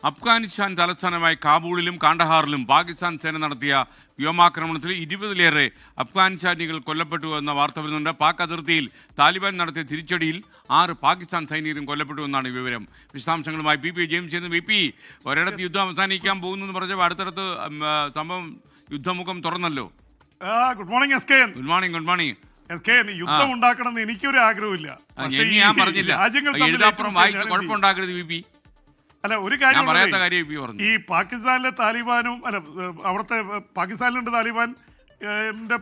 അഫ്ഗാനിസ്ഥാൻ തലസ്ഥാനമായ കാബൂളിലും കാണ്ഡഹാറിലും പാകിസ്ഥാൻ സേന നടത്തിയ വ്യോമാക്രമണത്തിൽ 20-ലേറെ അഫ്ഗാനിസ്ഥാനികൾ കൊല്ലപ്പെട്ടു എന്ന വാർത്ത വരുന്നുണ്ട്. പാക് അതിർത്തിയിൽ താലിബാൻ നടത്തിയ തിരിച്ചടിയിൽ 6 പാകിസ്ഥാൻ സൈനികരും കൊല്ലപ്പെട്ടു എന്നാണ് വിവരം. വിശദാംശങ്ങളുമായി പി ജെയിംസ് ചെയ്യുന്നു. പി ഒരിടത്ത് യുദ്ധം അവസാനിക്കാൻ പോകുന്നു എന്ന് പറഞ്ഞപ്പോൾ അടുത്തടുത്ത് സംഭവം യുദ്ധമുഖം തുറന്നല്ലോ. Good morning S K. Good morning. Good morning. യുദ്ധം ഉണ്ടാക്കണമെന്ന് എനിക്കൊരു ആഗ്രഹമില്ല. ഞാൻ പറഞ്ഞില്ല എഴുതാപ്പുറം വായിച്ച് കുഴപ്പമുണ്ടാക്കരുത് പി. അല്ല, ഒരു കാര്യം ഈ പാകിസ്ഥാനിലെ താലിബാനും അവിടുത്തെ പാകിസ്ഥാനിലുണ്ട് താലിബാൻ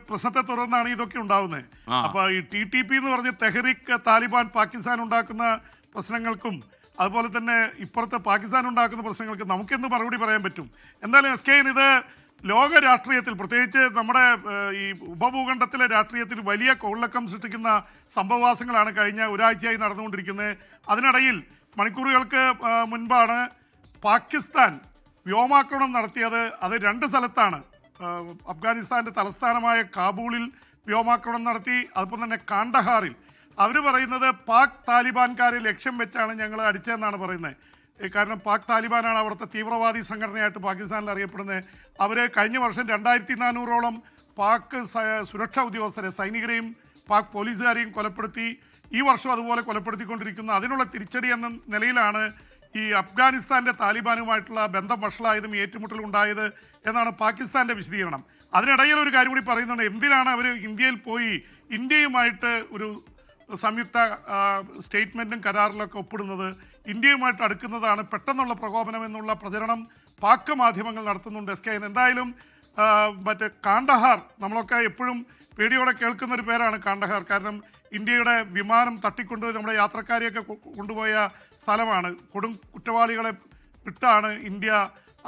പ്രശ്നത്തെ തുടർന്നാണ് ഇതൊക്കെ ഉണ്ടാവുന്നത്. അപ്പൊ ഈ TTP എന്ന് പറഞ്ഞ തെഹ്രീക്ക് താലിബാൻ പാകിസ്ഥാൻ ഉണ്ടാക്കുന്ന പ്രശ്നങ്ങൾക്കും അതുപോലെ തന്നെ ഇപ്പുറത്തെ പാകിസ്ഥാൻ ഉണ്ടാക്കുന്ന പ്രശ്നങ്ങൾക്ക് നമുക്കെന്ത് മറുപടി പറയാൻ പറ്റും? എന്തായാലും എസ് കെ, ഇത് ലോക രാഷ്ട്രീയത്തിൽ, പ്രത്യേകിച്ച് നമ്മുടെ ഈ ഉപഭൂഖണ്ഡത്തിലെ രാഷ്ട്രീയത്തിൽ വലിയ കോളിളക്കം സൃഷ്ടിക്കുന്ന സംഭവവാസങ്ങളാണ് കഴിഞ്ഞ ഒരാഴ്ചയായി നടന്നുകൊണ്ടിരിക്കുന്നത്. അതിനിടയിൽ മണിക്കൂറുകൾക്ക് മുൻപാണ് പാകിസ്ഥാൻ വ്യോമാക്രമണം നടത്തിയത്. അത് 2 സ്ഥലത്താണ്. അഫ്ഗാനിസ്ഥാൻ്റെ തലസ്ഥാനമായ കാബൂളിൽ വ്യോമാക്രമണം നടത്തി, അതുപോലെ തന്നെ കാണ്ഡഹാറിൽ. അവർ പറയുന്നത് പാക് താലിബാൻകാരെ ലക്ഷ്യം വെച്ചാണ് ഞങ്ങൾ അടിച്ചതെന്നാണ് പറയുന്നത്. കാരണം പാക് താലിബാനാണ് അവിടുത്തെ തീവ്രവാദി സംഘടനയായിട്ട് പാകിസ്ഥാനിൽ അറിയപ്പെടുന്നത്. അവർ കഴിഞ്ഞ വർഷം 2400ഓളം പാക് സുരക്ഷാ ഉദ്യോഗസ്ഥരെ, സൈനികരെയും പാക് പോലീസുകാരെയും കൊലപ്പെടുത്തി. ഈ വർഷം അതുപോലെ കൊലപ്പെടുത്തിക്കൊണ്ടിരിക്കുന്നു. അതിനുള്ള തിരിച്ചടി എന്ന നിലയിലാണ് ഈ അഫ്ഗാനിസ്ഥാൻ്റെ താലിബാനുമായിട്ടുള്ള ബന്ധം വഷളായതും ഏറ്റുമുട്ടലും ഉണ്ടായത് എന്നാണ് പാകിസ്ഥാൻ്റെ വിശദീകരണം. അതിനിടയിൽ ഒരു കാര്യം കൂടി പറയുന്നുണ്ട്. എന്തിനാണ് അവർ ഇന്ത്യയിൽ പോയി ഇന്ത്യയുമായിട്ട് ഒരു സംയുക്ത സ്റ്റേറ്റ്മെൻറ്റും കരാറിലൊക്കെ ഒപ്പിടുന്നത്? ഇന്ത്യയുമായിട്ട് അടുക്കുന്നതാണ് പെട്ടെന്നുള്ള പ്രകോപനം എന്നുള്ള പ്രചരണം പാക് മാധ്യമങ്ങൾ നടത്തുന്നുണ്ട്. എസ് കെ, എന്തായാലും മറ്റേ കാണ്ഡഹാർ നമ്മളൊക്കെ എപ്പോഴും പേടിയോടെ കേൾക്കുന്ന ഒരു പേരാണ് കാണ്ഡഹാർ. കാരണം ഇന്ത്യയുടെ വിമാനം തട്ടിക്കൊണ്ടുപോയി നമ്മുടെ യാത്രക്കാരെയൊക്കെ കൊണ്ടുപോയ സ്ഥലമാണ്. കൊടും കുറ്റവാളികളെ വിട്ടാണ് ഇന്ത്യ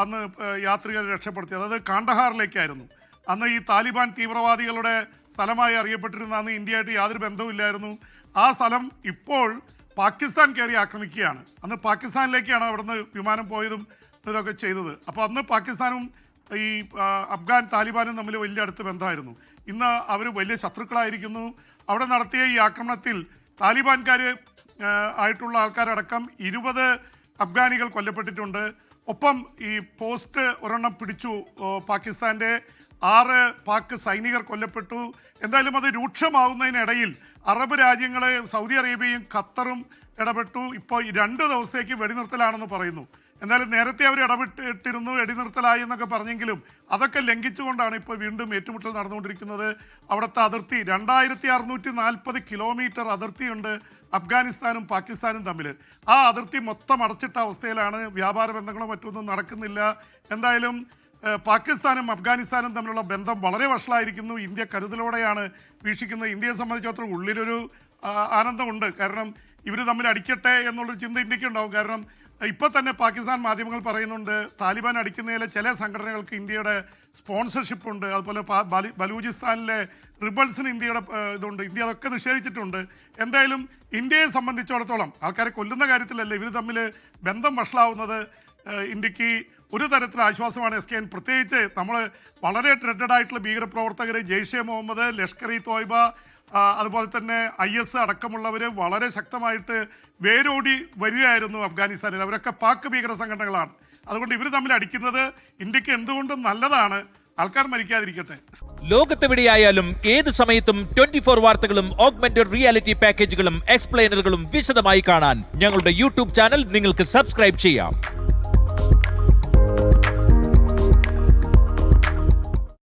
അന്ന് യാത്രികരെ രക്ഷപ്പെടുത്തിയത്. അത് കാണ്ഡഹാറിലേക്കായിരുന്നു. അന്ന് ഈ താലിബാൻ തീവ്രവാദികളുടെ സ്ഥലമായി അറിയപ്പെട്ടിരുന്ന അന്ന് ഇന്ത്യയായിട്ട് യാതൊരു ബന്ധവുമില്ലായിരുന്നു. ആ സ്ഥലം ഇപ്പോൾ പാകിസ്ഥാൻ കയറി ആക്രമിക്കുകയാണ്. അന്ന് പാകിസ്ഥാനിലേക്കാണ് അവിടുന്ന് വിമാനം പോയതും ഇതൊക്കെ ചെയ്തത്. അപ്പോൾ അന്ന് പാകിസ്ഥാനും ഈ അഫ്ഗാൻ താലിബാനും തമ്മിൽ വലിയ അടുത്ത ബന്ധമായിരുന്നു. ഇന്ന് അവർ വലിയ ശത്രുക്കളായിരിക്കുന്നു. അവിടെ നടത്തിയ ഈ ആക്രമണത്തിൽ താലിബാൻകാർ ആയിട്ടുള്ള ആൾക്കാരടക്കം 20 അഫ്ഗാനികൾ കൊല്ലപ്പെട്ടിട്ടുണ്ട്. ഒപ്പം ഈ പോസ്റ്റ് ഒരെണ്ണം പിടിച്ചു പാകിസ്ഥാൻ്റെ. 6 പാക് സൈനികർ കൊല്ലപ്പെട്ടു. എന്തായാലും അത് രൂക്ഷമാവുന്നതിനിടയിൽ അറബ് രാജ്യങ്ങളെ സൗദി അറേബ്യയും ഖത്തറും ഇടപെട്ടു. ഇപ്പോൾ 2 ദിവസത്തേക്ക് വെടിനിർത്തലാണെന്ന് പറയുന്നു. എന്തായാലും നേരത്തെ അവർ ഇടപെട്ടിരുന്നു, വെടിനിർത്തലായി എന്നൊക്കെ പറഞ്ഞെങ്കിലും അതൊക്കെ ലംഘിച്ചുകൊണ്ടാണ് ഇപ്പോൾ വീണ്ടും ഏറ്റുമുട്ടൽ നടന്നുകൊണ്ടിരിക്കുന്നത്. അവിടുത്തെ അതിർത്തി 2640 കിലോമീറ്റർ അതിർത്തിയുണ്ട് അഫ്ഗാനിസ്ഥാനും പാകിസ്ഥാനും തമ്മിൽ. ആ അതിർത്തി മൊത്തം അടച്ചിട്ട അവസ്ഥയിലാണ്. വ്യാപാര ബന്ധങ്ങളോ മറ്റൊന്നും നടക്കുന്നില്ല. എന്തായാലും പാകിസ്ഥാനും അഫ്ഗാനിസ്ഥാനും തമ്മിലുള്ള ബന്ധം വളരെ വഷളായിരിക്കുന്നു. ഇന്ത്യ കരുതലോടെയാണ് വീക്ഷിക്കുന്നത്. ഇന്ത്യയെ സംബന്ധിച്ചിടത്തോളം ഉള്ളിലൊരു ആനന്ദമുണ്ട്. കാരണം ഇവർ തമ്മിൽ അടിക്കട്ടെ എന്നുള്ളൊരു ചിന്ത ഇന്ത്യക്ക് ഉണ്ടാവും. കാരണം ഇപ്പോൾ തന്നെ പാകിസ്ഥാൻ മാധ്യമങ്ങൾ പറയുന്നുണ്ട് താലിബാൻ അടിക്കുന്നതിലെ ചില സംഘടനകൾക്ക് ഇന്ത്യയുടെ സ്പോൺസർഷിപ്പ് ഉണ്ട്. അതുപോലെ ബലൂചിസ്ഥാനിലെ റിബൽസിന് ഇന്ത്യയുടെ ഇതുണ്ട്. ഇന്ത്യ അതൊക്കെ നിഷേധിച്ചിട്ടുണ്ട്. എന്തായാലും ഇന്ത്യയെ സംബന്ധിച്ചിടത്തോളം ആൾക്കാരെ കൊല്ലുന്ന കാര്യത്തിലല്ല, ഇവർ തമ്മിൽ ബന്ധം വഷളാവുന്നത് ഇന്ത്യക്ക് ഒരു തരത്തിൽ ആശ്വാസമാണ്. എസ് കെ, പ്രത്യേകിച്ച് നമ്മൾ വളരെ ട്രെഡഡ് ആയിട്ടുള്ള ഭീകരപ്രവർത്തകർ, ജെയ്ഷെ മുഹമ്മദ്, ലഷ്കർ ഇ തോയ്ബ, അതുപോലെ തന്നെ IS അടക്കമുള്ളവർ വളരെ ശക്തമായിട്ട് വേരോടി വരികയായിരുന്നു അഫ്ഗാനിസ്ഥാനിൽ. അവരൊക്കെ പാക് ഭീകര സംഘടനകളാണ്. അതുകൊണ്ട് ഇവർ തമ്മിൽ അടിക്കുന്നത് ഇന്ത്യക്ക് എന്തുകൊണ്ടും നല്ലതാണ്. ആൾക്കാർ മരിക്കാതിരിക്കട്ടെ. ലോകത്തെവിടെയായാലും ഏത് സമയത്തും 24 വാർത്തകളും ഓഗ്മെന്റഡ് റിയാലിറ്റി പാക്കേജുകളും എക്സ്പ്ലെയിനറുകളും വിശദമായി കാണാൻ ഞങ്ങളുടെ YouTube ചാനൽ നിങ്ങൾക്ക് സബ്സ്ക്രൈബ് ചെയ്യാം.